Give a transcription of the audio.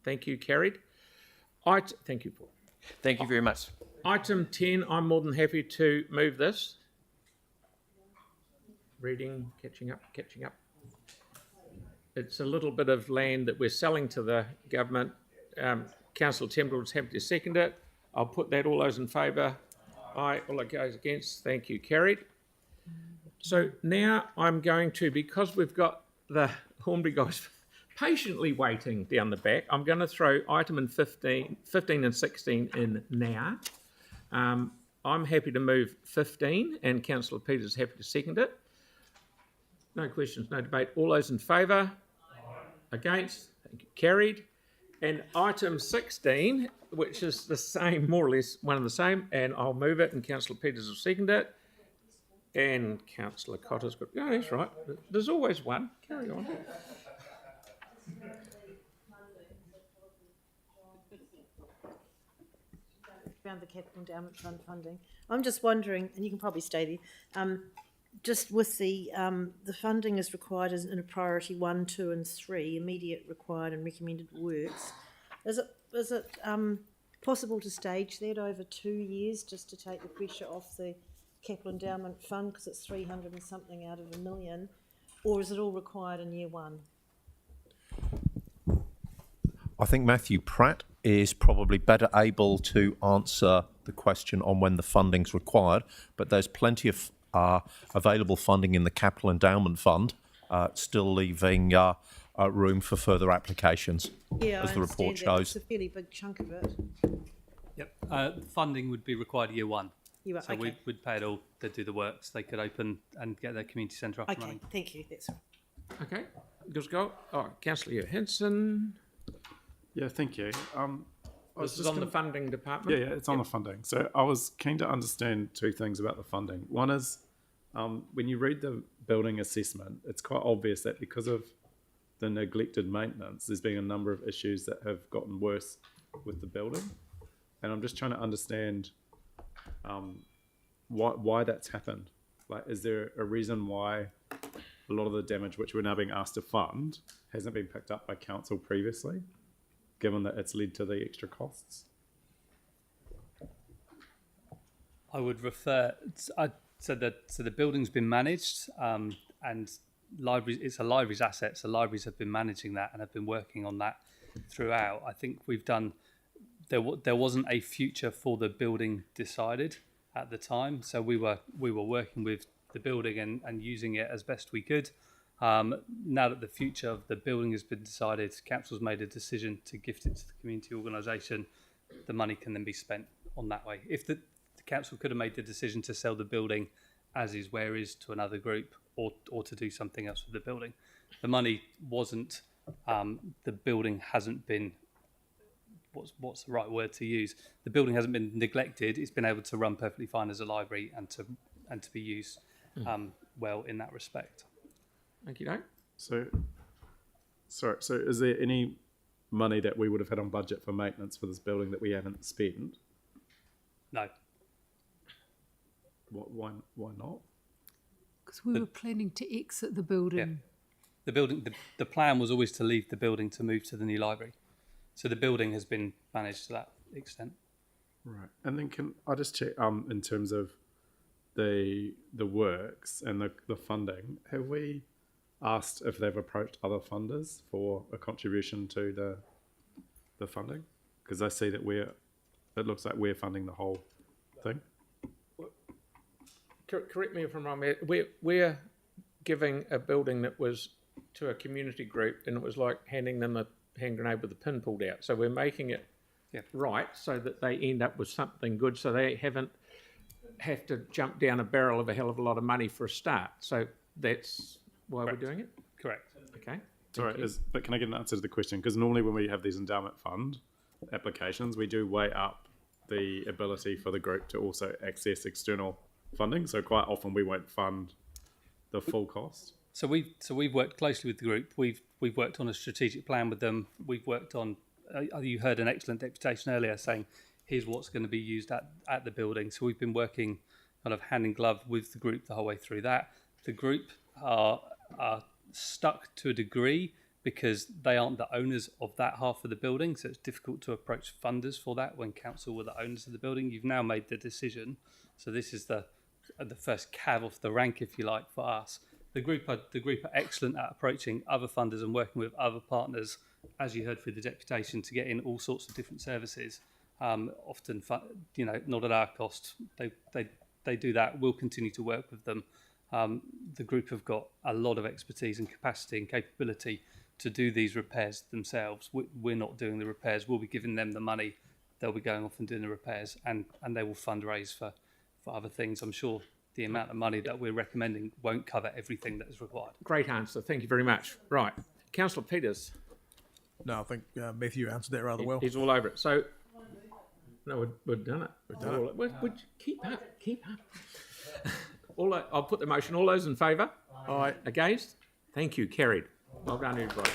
Thank you, carried. Thank you, Paul. Thank you very much. Item 10, I'm more than happy to move this. Reading, catching up. It's a little bit of land that we're selling to the government. Councillor Temple is happy to second it. I'll put that. All those in favour? Aye. All those against? Thank you, carried. So now I'm going to, because we've got the Hornby guys patiently waiting down the back, I'm going to throw item 15 and 16 in now. I'm happy to move 15 and Councillor Peters is happy to second it. No questions, no debate. All those in favour? Against? Thank you, carried. And item 16, which is the same, more or less one of the same, and I'll move it and Councillor Peters will second it. And Councillor Cotter's got, oh, that's right, there's always one. Carry on. Around the Capital Endowment Fund funding. I'm just wondering, and you can probably stay there, just with the funding is required as in a priority 1, 2 and 3, immediate required and recommended works. Is it possible to stage that over 2 years just to take the pressure off the Capital Endowment Fund because it's 300 and something out of $1 million, or is it all required in year 1? I think Matthew Pratt is probably better able to answer the question on when the funding's required, but there's plenty of available funding in the Capital Endowment Fund, still leaving room for further applications, as the report shows. It's a fairly big chunk of it. Yep. Funding would be required year 1. So okay. we'd pay it all to do the works. They could open and get their community centre up and running. Okay, thank you. That's all. Okay, good go. Oh, Councillor Henson. Yeah, thank you. This is on the funding department? Yeah, it's on the funding. So I was keen to understand 2 things about the funding. One is, when you read the building assessment, it's quite obvious that because of the neglected maintenance, there's been a number of issues that have gotten worse with the building. And I'm just trying to understand why that's happened. Like, is there a reason why a lot of the damage which we're now being asked to fund hasn't been picked up by council previously, given that it's led to the extra costs? I would refer. So the building's been managed, and libraries. It's a library's asset. So libraries have been managing that and have been working on that throughout. I think we've done. There wasn't a future for the building decided at the time, so we were working with the building and using it as best we could. Now that the future of the building has been decided, council's made a decision to gift it to the community organisation. The money can then be spent on that way. If the council could have made the decision to sell the building as is, where is, to another group, or to do something else with the building, the money wasn't. The building hasn't been. What's the right word to use? The building hasn't been neglected. It's been able to run perfectly fine as a library and to be used well in that respect. Thank you, Doug. So is there any money that we would have had on budget for maintenance for this building that we haven't spent? No. Why not? Because we were planning to exit the building. Yeah. The building. The plan was always to leave the building to move to the new library. So the building has been managed to that extent. Right. And then can I just check in terms of the works and the funding, have we asked if they've approached other funders for a contribution to the funding? Because I see that it looks like we're funding the whole thing. Correct me if I'm wrong. We're giving a building that was to a community group, and it was like handing them a hand grenade with the pin pulled out. So we're making it right so that they end up with something good, so they have to jump down a barrel of a hell of a lot of money for a start. So that's why we're doing it? Correct. Okay. Sorry, but can I get an answer to the question? Because normally when we have these endowment fund applications, we do weigh up the ability for the group to also access external funding. So quite often we won't fund the full cost. So we've worked closely with the group. We've worked on a strategic plan with them. We've worked on. You heard an excellent deputation earlier saying, "Here's what's going to be used at the building." So we've been working kind of hand in glove with the group the whole way through that. The group are stuck to a degree because they aren't the owners of that half of the building, so it's difficult to approach funders for that when council were the owners of the building. You've now made the decision, so this is the first cav off the rank, if you like, for us. The group are excellent at approaching other funders and working with other partners, as you heard through the deputation, to get in all sorts of different services. Often, not at our cost. They do that. We'll continue to work with them. The group have got a lot of expertise and capacity and capability to do these repairs themselves. We're not doing the repairs. We'll be giving them the money. They'll be going off and doing the repairs, and they will fundraise for other things. I'm sure the amount of money that we're recommending won't cover everything that is required. Great answer. Thank you very much. Right. Councillor Peters. No, I think Matthew answered that rather well. He's all over it. So, no, we've done it. We've done it. Keep up. I'll put the motion. All those in favour? Aye. Against? Thank you. Carried. Well done, everybody.